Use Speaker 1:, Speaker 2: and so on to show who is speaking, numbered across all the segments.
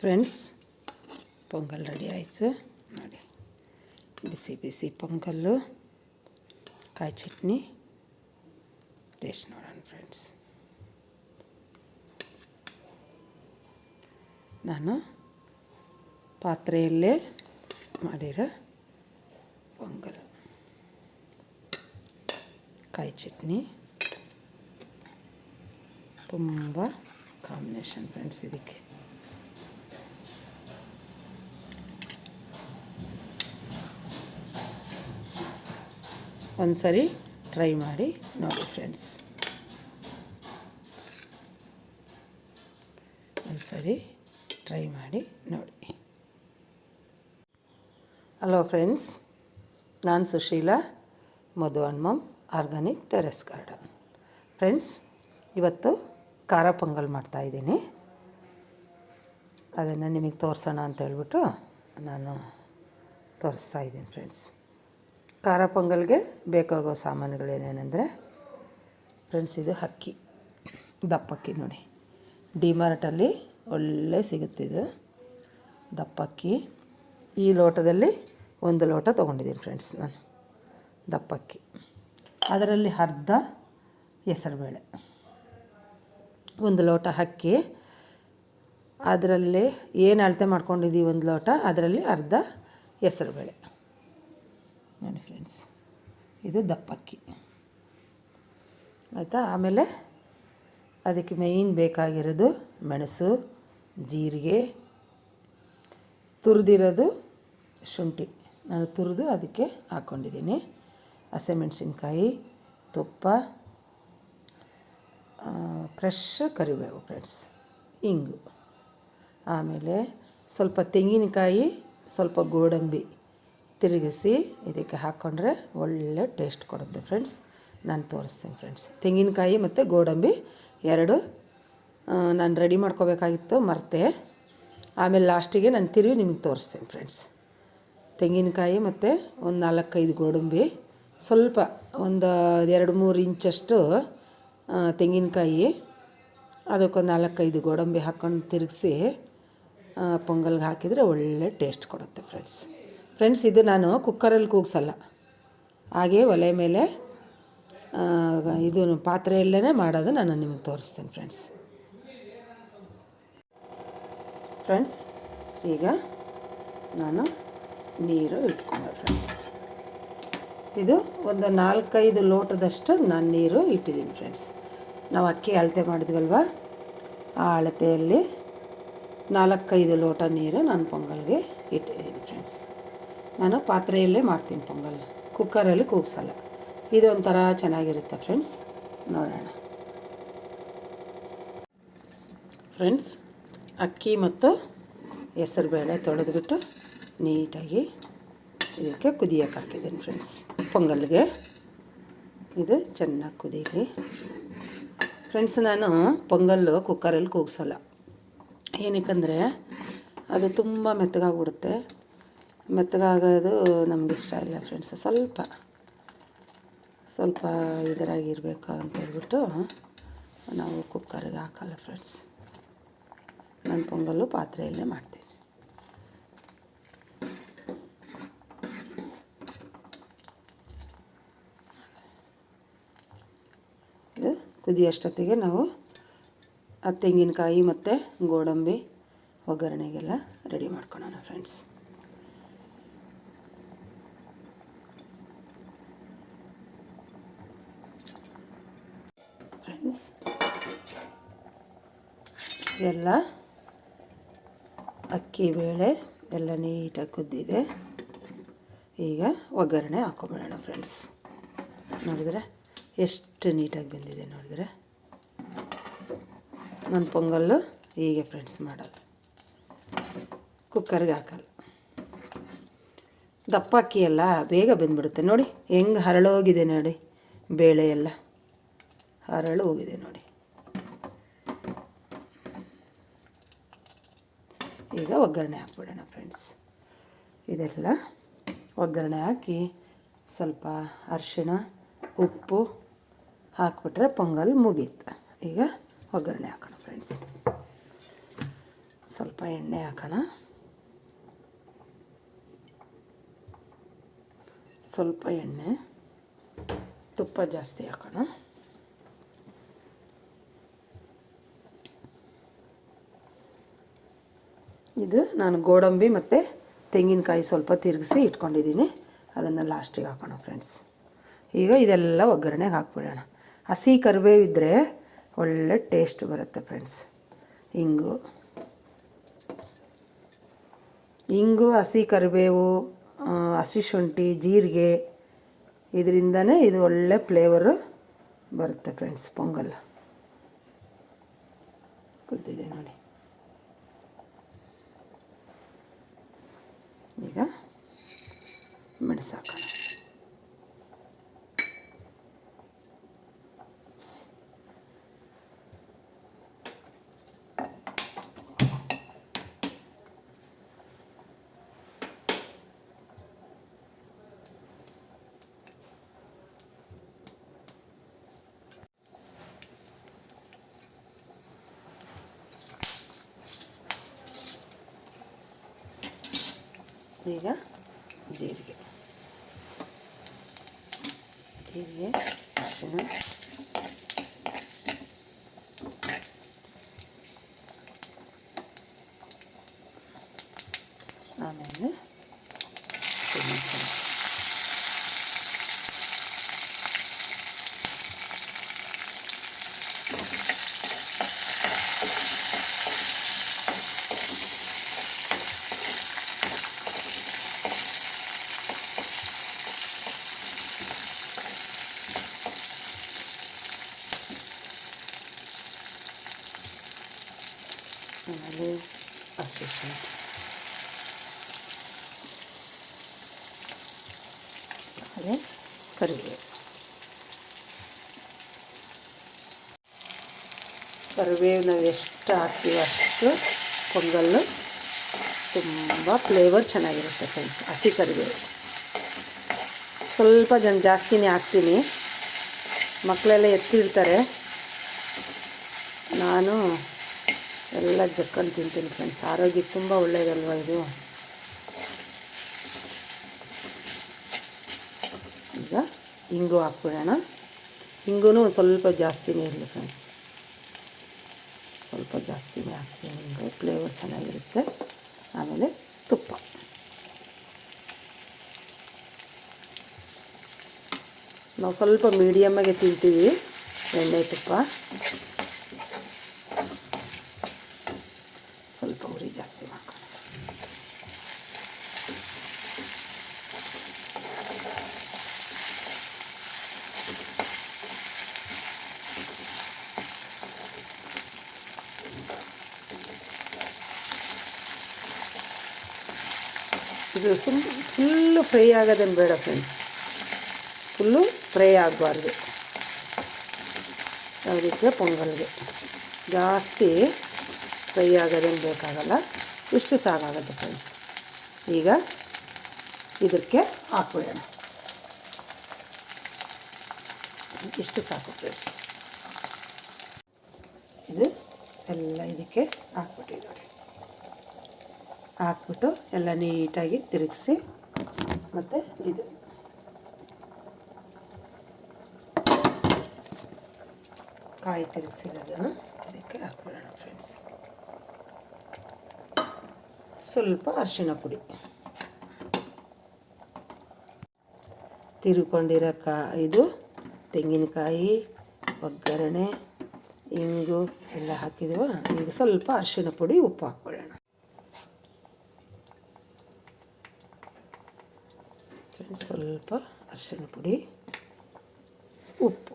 Speaker 1: Friends, pongal ready ಆಯಿತು ನೋಡಿ. ಬಿಸಿ ಬಿಸಿ ಪೊಂಗಲ್ಲು, ಕಾಯಿ ಚಟ್ನಿ, ಟೇಸ್ಟ್ ನೋಡೋಣ ಫ್ರೆಂಡ್ಸ್. ನಾನು ಪಾತ್ರೆಯಲ್ಲೇ ಮಾಡಿರೋ ಪೊಂಗಲ್, ಕಾಯಿ ಚಟ್ನಿ ತುಂಬ ಕಾಂಬಿನೇಷನ್ ಫ್ರೆಂಡ್ಸ್. ಇದಕ್ಕೆ ಒಂದು ಸರಿ ಟ್ರೈ ಮಾಡಿ ನೋಡಿ ಫ್ರೆಂಡ್ಸ್. ಒಂದು ಸರಿ ಟ್ರೈ ಮಾಡಿ ನೋಡಿ. ಹಲೋ ಫ್ರೆಂಡ್ಸ್, ನಾನು Sushila, Madhu and mum organic terrace garden. Friends, ಇವತ್ತು ಖಾರ ಪೊಂಗಲ್ ಮಾಡ್ತಾಯಿದ್ದೀನಿ. ಅದನ್ನು ನಿಮಗೆ ತೋರಿಸೋಣ ಅಂತ ಹೇಳ್ಬಿಟ್ಟು ನಾನು ತೋರಿಸ್ತಾ ಇದ್ದೀನಿ ಫ್ರೆಂಡ್ಸ್. ಖಾರ ಪೊಂಗಲ್ಗೆ ಬೇಕಾಗೋ ಸಾಮಾನುಗಳು ಏನೇನೆಂದರೆ ಫ್ರೆಂಡ್ಸ್, ಇದು ಅಕ್ಕಿ, ದಪ್ಪಕ್ಕಿ ನೋಡಿ. ಡಿಮಾರ್ಟಲ್ಲಿ ಒಳ್ಳೆ ಸಿಗುತ್ತಿದ್ದು ದಪ್ಪಕ್ಕಿ. ಈ ಲೋಟದಲ್ಲಿ 1 ಲೋಟ ತೊಗೊಂಡಿದ್ದೀನಿ ಫ್ರೆಂಡ್ಸ್ ನಾನು ದಪ್ಪಕ್ಕಿ. ಅದರಲ್ಲಿ ಅರ್ಧ ಹೆಸರುಬೇಳೆ, 1 ಲೋಟ ಅಕ್ಕಿ. ಅದರಲ್ಲಿ ಏನು ಅಳತೆ ಮಾಡ್ಕೊಂಡಿದ್ದೀವಿ 1 ಲೋಟ, ಅದರಲ್ಲಿ ಅರ್ಧ ಹೆಸರುಬೇಳೆ ನೋಡಿ ಫ್ರೆಂಡ್ಸ್. ಇದು ದಪ್ಪಕ್ಕಿ ಆಯಿತಾ. ಆಮೇಲೆ ಅದಕ್ಕೆ ಮೇಯ್ನ್ ಬೇಕಾಗಿರೋದು ಮೆಣಸು, ಜೀರಿಗೆ, ತುರಿದಿರೋದು ಶುಂಠಿ. ನಾನು ತುರಿದು ಅದಕ್ಕೆ ಹಾಕ್ಕೊಂಡಿದ್ದೀನಿ. ಹಸಿಮೆಣಸಿನ್ಕಾಯಿ, ತುಪ್ಪ, ಫ್ರೆಶ್ ಕರಿಬೇವು ಫ್ರೆಂಡ್ಸ್, ಇಂಗು. ಆಮೇಲೆ ಸ್ವಲ್ಪ ತೆಂಗಿನಕಾಯಿ, ಸ್ವಲ್ಪ ಗೋಡಂಬಿ ತಿರುಗಿಸಿ ಇದಕ್ಕೆ ಹಾಕ್ಕೊಂಡ್ರೆ ಒಳ್ಳೆ ಟೇಸ್ಟ್ ಕೊಡುತ್ತೆ ಫ್ರೆಂಡ್ಸ್. ನಾನು ತೋರಿಸ್ತೀನಿ ಫ್ರೆಂಡ್ಸ್. ತೆಂಗಿನಕಾಯಿ ಮತ್ತು ಗೋಡಂಬಿ 2 ನಾನು ರೆಡಿ ಮಾಡ್ಕೋಬೇಕಾಗಿತ್ತು, ಮರೆತೆ. ಆಮೇಲೆ ಲಾಸ್ಟಿಗೆ ನಾನು ತಿರುವಿ ನಿಮಗೆ ತೋರಿಸ್ತೀನಿ ಫ್ರೆಂಡ್ಸ್. ತೆಂಗಿನಕಾಯಿ ಮತ್ತು ಒಂದು 4-5 ಗೋಡಂಬಿ, ಸ್ವಲ್ಪ ಒಂದು 2-3 ಇಂಚಷ್ಟು ತೆಂಗಿನಕಾಯಿ, ಅದಕ್ಕೊಂದು 4-5 ಗೋಡಂಬಿ ಹಾಕ್ಕೊಂಡು ತಿರುಗಿಸಿ ಪೊಂಗಲ್ಗೆ ಹಾಕಿದರೆ ಒಳ್ಳೆ ಟೇಸ್ಟ್ ಕೊಡುತ್ತೆ ಫ್ರೆಂಡ್ಸ್. ಇದು ನಾನು ಕುಕ್ಕರಲ್ಲಿ ಕೂಗಿಸಲ್ಲ, ಹಾಗೇ ಒಲೆ ಮೇಲೆ ಇದು ಪಾತ್ರೆಯಲ್ಲೇ ಮಾಡೋದು ನಾನು ನಿಮಗೆ ತೋರಿಸ್ತೀನಿ ಫ್ರೆಂಡ್ಸ್. ಈಗ ನಾನು ನೀರು ಇಟ್ಕೊಂಡೆ ಫ್ರೆಂಡ್ಸ್. ಇದು ಒಂದು 4-5 ಲೋಟದಷ್ಟು ನಾನು ನೀರು ಇಟ್ಟಿದ್ದೀನಿ ಫ್ರೆಂಡ್ಸ್. ನಾವು ಅಕ್ಕಿ ಅಳತೆ ಮಾಡಿದ್ವಲ್ವ, ಆ ಅಳತೆಯಲ್ಲಿ 4-5 ಲೋಟ ನೀರು ನಾನು ಪೊಂಗಲ್ಗೆ ಇಟ್ಟಿದ್ದೀನಿ ಫ್ರೆಂಡ್ಸ್. ನಾನು ಪಾತ್ರೆಯಲ್ಲೇ ಮಾಡ್ತೀನಿ ಪೊಂಗಲ್, ಕುಕ್ಕರಲ್ಲಿ ಕೂಗಿಸಲ್ಲ. ಇದೊಂಥರ ಚೆನ್ನಾಗಿರುತ್ತೆ ಫ್ರೆಂಡ್ಸ್. ನೋಡೋಣ ಫ್ರೆಂಡ್ಸ್. ಅಕ್ಕಿ ಮತ್ತು ಹೆಸರುಬೇಳೆ ತೊಳೆದ್ಬಿಟ್ಟು ನೀಟಾಗಿ ಇದಕ್ಕೆ ಕುದಿಯೋಕೆ ಹಾಕಿದ್ದೀನಿ ಫ್ರೆಂಡ್ಸ್. ಪೊಂಗಲ್ಗೆ ಇದು ಚೆನ್ನಾಗಿ ಕುದೀಲಿ ಫ್ರೆಂಡ್ಸ್. ನಾನು ಪೊಂಗಲ್ಲು ಕುಕ್ಕರಲ್ಲಿ ಕೂಗಿಸಲ್ಲ, ಏನಕ್ಕಂದರೆ ಅದು ತುಂಬ ಮೆತ್ತಗಾಗ್ಬಿಡುತ್ತೆ. ಮೆತ್ತಗಾಗೋದು ನಮ್ಗೆ ಇಷ್ಟ ಇಲ್ಲ ಫ್ರೆಂಡ್ಸ್. ಸ್ವಲ್ಪ ಇದರಾಗಿರಬೇಕು ಅಂತ ಹೇಳ್ಬಿಟ್ಟು ನಾವು ಕುಕ್ಕರ್ಗೆ ಹಾಕಲ್ಲ ಫ್ರೆಂಡ್ಸ್. ನಾನು ಪೊಂಗಲ್ಲು ಪಾತ್ರೆಯಲ್ಲೇ ಮಾಡ್ತೀನಿ. ಇದು ಕುದಿಯೋಷ್ಟೊತ್ತಿಗೆ ನಾವು ಆ ತೆಂಗಿನಕಾಯಿ ಮತ್ತು ಗೋಡಂಬಿ ಒಗ್ಗರಣೆಗೆಲ್ಲ ರೆಡಿ ಮಾಡ್ಕೊಳ್ಳೋಣ ಫ್ರೆಂಡ್ಸ್. ಎಲ್ಲ ಅಕ್ಕಿ ಬೇಳೆ ಎಲ್ಲ ನೀಟಾಗಿ ಕುದ್ದಿದೆ. ಈಗ ಒಗ್ಗರಣೆ ಹಾಕ್ಕೊಂಬಿಡೋಣ ಫ್ರೆಂಡ್ಸ್. ನೋಡಿದ್ರೆ ಎಷ್ಟು ನೀಟಾಗಿ ಬಂದಿದೆ ನೋಡಿದ್ರೆ. ನನ್ನ ಪೊಂಗಲ್ಲು ಹೀಗೆ ಫ್ರೆಂಡ್ಸ್ ಮಾಡೋದು, ಕುಕ್ಕರ್ಗೆ ಹಾಕಲ್ಲ. ದಪ್ಪ ಅಕ್ಕಿ ಎಲ್ಲ ಬೇಗ ಬೆಂದ್ಬಿಡುತ್ತೆ ನೋಡಿ. ಹೆಂಗೆ ಹರಳೋಗಿದೆ ನೋಡಿ, ಬೇಳೆ ಎಲ್ಲ ಹರಳು ಹೋಗಿದೆ ನೋಡಿ. ಈಗ ಒಗ್ಗರಣೆ ಹಾಕ್ಬಿಡೋಣ ಫ್ರೆಂಡ್ಸ್. ಇದೆಲ್ಲ ಒಗ್ಗರಣೆ ಹಾಕಿ ಸ್ವಲ್ಪ ಅರಿಶಿಣ, ಉಪ್ಪು ಹಾಕ್ಬಿಟ್ರೆ ಪೊಂಗಲ್ ಮುಗೀತು. ಈಗ ಒಗ್ಗರಣೆ ಹಾಕೋಣ ಫ್ರೆಂಡ್ಸ್. ಸ್ವಲ್ಪ ಎಣ್ಣೆ ಹಾಕೋಣ, ಸ್ವಲ್ಪ ಎಣ್ಣೆ, ತುಪ್ಪ ಜಾಸ್ತಿ ಹಾಕೋಣ. ಇದು ನಾನು ಗೋಡಂಬಿ ಮತ್ತು ತೆಂಗಿನಕಾಯಿ ಸ್ವಲ್ಪ ತಿರುಗಿಸಿ ಇಟ್ಕೊಂಡಿದ್ದೀನಿ, ಅದನ್ನು ಲಾಸ್ಟಿಗೆ ಹಾಕೋಣ ಫ್ರೆಂಡ್ಸ್. ಈಗ ಇದೆಲ್ಲ ಒಗ್ಗರಣೆಗೆ ಹಾಕ್ಬಿಡೋಣ. ಹಸಿ ಕರಿಬೇವಿದ್ದರೆ ಒಳ್ಳೆ ಟೇಸ್ಟ್ ಬರುತ್ತೆ ಫ್ರೆಂಡ್ಸ್. ಇಂಗು, ಹಸಿ ಕರಿಬೇವು, ಹಸಿ ಶುಂಠಿ, ಜೀರಿಗೆ, ಇದರಿಂದನೇ ಇದು ಒಳ್ಳೆ ಫ್ಲೇವರು ಬರುತ್ತೆ ಫ್ರೆಂಡ್ಸ್. ಪೊಂಗಲ್ ಕುದ್ದಿದೆ ನೋಡಿ. ಈಗ ಮೆಣಸು ಹಾಕೋಣ. ಈಗ ಜೀರಿಗೆ, ಅರಿಶಿನ, ಆಮೇಲೆ ಆಮೇಲೆ ಹಸಿ ಶುಂಠಿ, ಆಮೇಲೆ ಕರಿಬೇವು. ಕರಿಬೇವು ನಾವು ಎಷ್ಟು ಹಾಕ್ತೀವೋ ಅಷ್ಟು ಪೊಂಗಲ್ಲು ತುಂಬ ಫ್ಲೇವರ್ ಚೆನ್ನಾಗಿರುತ್ತೆ ಫ್ರೆಂಡ್ಸ್. ಹಸಿ ಕರಿಬೇವು ಸ್ವಲ್ಪ ಜಾಸ್ತಿನೇ ಹಾಕ್ತೀನಿ. ಮಕ್ಕಳೆಲ್ಲ ಎತ್ತಿರ್ತಾರೆ, ನಾನು ಎಲ್ಲ ಜಕ್ಕಂಡು ತಿಂತೀನಿ ಫ್ರೆಂಡ್ಸ್. ಆರೋಗ್ಯಕ್ಕೆ ತುಂಬ ಒಳ್ಳೆಯದಲ್ವ ಇದು. ಈಗ ಇಂಗು ಹಾಕ್ಬಿಡೋಣ. ಇಂಗು ಸ್ವಲ್ಪ ಜಾಸ್ತಿನೇ ಇರಲಿ ಫ್ರೆಂಡ್ಸ್, ಸ್ವಲ್ಪ ಜಾಸ್ತಿನೇ ಹಾಕ್ತೀನಿ. ಇಂಗು ಫ್ಲೇವರ್ ಚೆನ್ನಾಗಿರುತ್ತೆ. ಆಮೇಲೆ ತುಪ್ಪ, ನಾವು ಸ್ವಲ್ಪ ಮೀಡಿಯಮ್ಮಾಗೆ ತಿಂತೀವಿ ಎಣ್ಣೆ ತುಪ್ಪ. ಸ್ವಲ್ಪ ಉರಿ ಜಾಸ್ತಿ ಮಾಡ್ಕೊಂಡು ಇದು ಫುಲ್ಲು ಫ್ರೈ ಆಗೋದೇನು ಬೇಡ ಫ್ರೆಂಡ್ಸ್, ಫುಲ್ಲು ಫ್ರೈ ಆಗಬಾರ್ದು. ಅದಕ್ಕೆ ಪೊಂಗಲ್ಗೆ ಜಾಸ್ತಿ ಫ್ರೈ ಆಗೋದೇನು ಬೇಕಾಗಲ್ಲ, ಇಷ್ಟು ಸಾಕಾಗುತ್ತೆ ಫ್ರೆಂಡ್ಸ್. ಈಗ ಇದಕ್ಕೆ ಹಾಕ್ಬಿಡೋಣ, ಇಷ್ಟು ಸಾಕು ಫ್ರೆಂಡ್ಸ್. ಇದು ಎಲ್ಲ ಇದಕ್ಕೆ ಹಾಕ್ಬಿಟ್ಟಿದ್ದೀವಿ. ಹಾಕ್ಬಿಟ್ಟು ಎಲ್ಲ ನೀಟಾಗಿ ತಿರುಗಿಸಿ, ಮತ್ತು ಇದು ಕಾಯಿ ತಿರುಗಿಸಿರೋದನ್ನು ಇದಕ್ಕೆ ಹಾಕ್ಬಿಡೋಣ ಫ್ರೆಂಡ್ಸ್. ಸ್ವಲ್ಪ ಅರಿಶಿಣ ಪುಡಿ, ತಿರುಕೊಂಡಿರೋ ಇದು ತೆಂಗಿನಕಾಯಿ, ಒಗ್ಗರಣೆ, ಇಂಗು ಎಲ್ಲ ಹಾಕಿದ್ವ. ಈಗ ಸ್ವಲ್ಪ ಅರಿಶಿಣ ಪುಡಿ, ಉಪ್ಪು ಹಾಕ್ಬಿಡೋಣ ಫ್ರೆಂಡ್ಸ್. ಸ್ವಲ್ಪ ಅರಿಶಿಣ ಪುಡಿ, ಉಪ್ಪು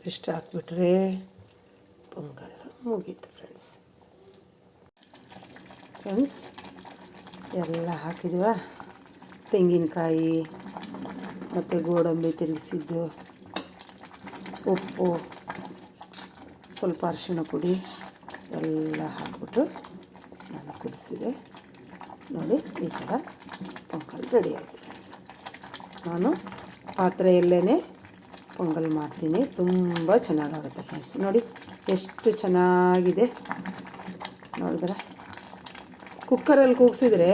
Speaker 1: ಇಷ್ಟು ಹಾಕ್ಬಿಟ್ರೆ ಪೊಂಗಲ್ ಮುಗೀತು ಫ್ರೆಂಡ್ಸ್. ಎಲ್ಲ ಹಾಕಿದ್ವ. ತೆಂಗಿನಕಾಯಿ ಮತ್ತು ಗೋಡಂಬಿ ತಿರುಗಿಸಿದ್ದು, ಉಪ್ಪು, ಸ್ವಲ್ಪ ಅರಿಶಿಣ ಪುಡಿ ಎಲ್ಲ ಹಾಕ್ಬಿಟ್ಟು ನಾನು ಕುದಿಸಿದೆ ನೋಡಿ. ಈ ಥರ ಪೊಂಗಲ್ ರೆಡಿ ಆಯಿತು ಫ್ರೆಂಡ್ಸ್. ನಾನು ಪಾತ್ರೆಯಲ್ಲೇ ಪೊಂಗಲ್ ಮಾಡ್ತೀನಿ, ತುಂಬ ಚೆನ್ನಾಗಾಗುತ್ತೆ ಫ್ರೆಂಡ್ಸ್. ನೋಡಿ ಎಷ್ಟು ಚೆನ್ನಾಗಿದೆ ನೋಡಿದ್ರೆ. ಕುಕ್ಕರಲ್ಲಿ ಕೂಗಿಸಿದ್ರೆ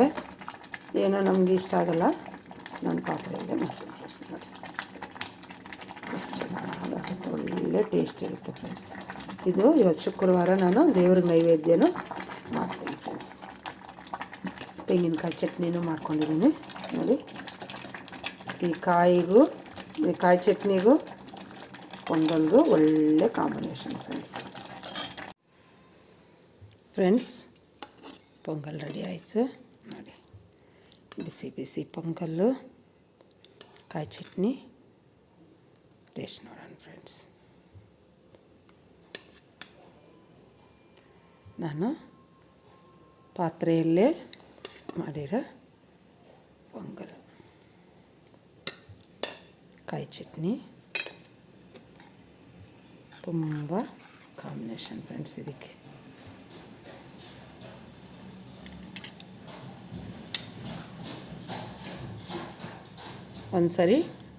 Speaker 1: ಏನೋ ನಮಗೆ ಇಷ್ಟ ಆಗೋಲ್ಲ, ನಾನು ಪಾತ್ರೆಯಲ್ಲೇ ಮಾಡ್ತೀನಿ ಫ್ರೆಂಡ್ಸ್. ನೋಡಿ ಎಷ್ಟು ಚೆನ್ನಾಗಿ ಒಳ್ಳೆ ಟೇಸ್ಟ್ ಇರುತ್ತೆ ಫ್ರೆಂಡ್ಸ್. ಇದು ಇವತ್ತು ಶುಕ್ರವಾರ ನಾನು ದೇವ್ರಿಗೆ ನೈವೇದ್ಯನೂ ಮಾಡ್ತೀನಿ ಫ್ರೆಂಡ್ಸ್. ತೆಂಗಿನಕಾಯಿ ಚಟ್ನಿನೂ ಮಾಡ್ಕೊಂಡಿದ್ದೀನಿ ನೋಡಿ. ಈ ಕಾಯಿ ಚಟ್ನಿಗೂ ಪೊಂಗಲ್ಗೂ ಒಳ್ಳೆ ಕಾಂಬಿನೇಷನ್ ಫ್ರೆಂಡ್ಸ್. ಪೊಂಗಲ್ ರೆಡಿ ಆಯಿತು ನೋಡಿ. ಬಿಸಿ ಬಿಸಿ ಪೊಂಗಲ್ಲು, ಕಾಯಿ ಚಟ್ನಿ, ಟೇಸ್ಟ್ ನೋಡೋಣ ಫ್ರೆಂಡ್ಸ್. ನಾನು ಪಾತ್ರೆಯಲ್ಲೇ ಮಾಡಿರೋ ಪೊಂಗಲ್, ಕಾಯಿ ಚಟ್ನಿ ತುಂಬ ಕಾಂಬಿನೇಷನ್ ಫ್ರೆಂಡ್ಸ್. ಇದಕ್ಕೆ ಒಂದು ಸರಿ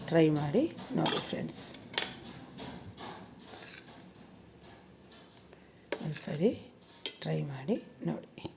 Speaker 1: ಟ್ರೈ ಮಾಡಿ ನೋಡಿ ಫ್ರೆಂಡ್ಸ್. ಒಂದು ಸರಿ ಟ್ರೈ ಮಾಡಿ ನೋಡಿ.